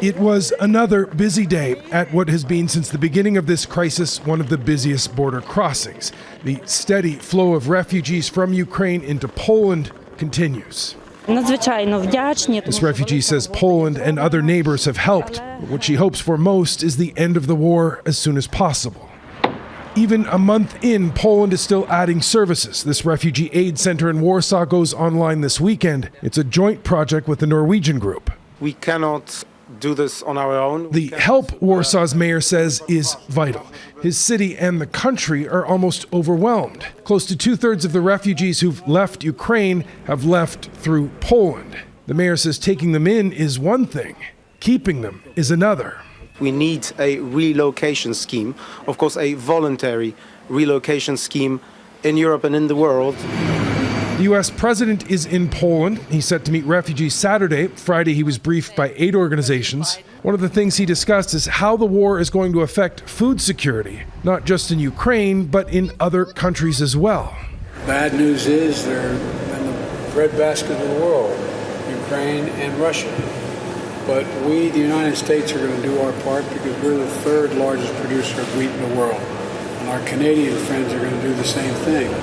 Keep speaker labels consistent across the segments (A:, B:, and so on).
A: It was another busy day at what has been, since the beginning of this crisis, one of the busiest border crossings. The steady flow of refugees from Ukraine into Poland continues. This refugee says Poland and other neighbors have helped, but what she hopes for most is the end of the war as soon as possible. Even a month in, Poland is still adding services. This refugee aid center in Warsaw goes online this weekend. It's a joint project with the Norwegian group.
B: We cannot do this on our own.
A: The help, Warsaw's mayor says, is vital. His city and the country are almost overwhelmed. Close to 2/3 of the refugees who've left Ukraine have left through Poland. The mayor says taking them in is one thing, keeping them is another.
B: We need a relocation scheme, of course a voluntary relocation scheme in Europe and in the world.
A: The U.S. president is in Poland. He's set to meet refugees Saturday. Friday, he was briefed by aid organizations. One of the things he discussed is how the war is going to affect food security, not just in Ukraine, but in other countries as well.
C: Bad news is they're in the breadbasket of the world, Ukraine and Russia. But we, the United States, are going to do our part because we're the third largest producer of wheat in the world. And our Canadian friends are going to do the same thing.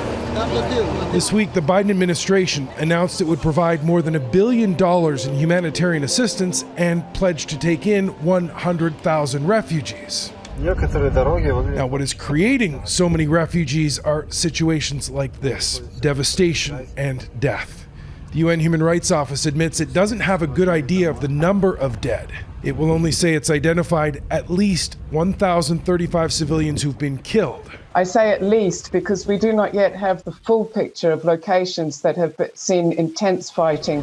A: This week, the Biden administration announced it would provide more than $1 billion in humanitarian assistance and pledged to take in 100,000 refugees. Now, what is creating so many refugees are situations like this: devastation and death. The UN Human Rights Office admits it doesn't have a good idea of the number of dead. It will only say it's identified at least 1,035 civilians who've been killed.
D: I say at least because we do not yet have the full picture of locations that have seen intense fighting.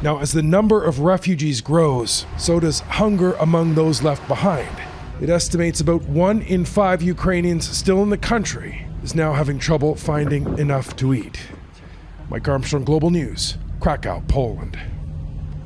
A: Now, as the number of refugees grows, so does hunger among those left behind. It estimates about 1 in 5 Ukrainians still in the country is now having trouble finding enough to eat. Mike Armstrong, Global News, Krakow, Poland.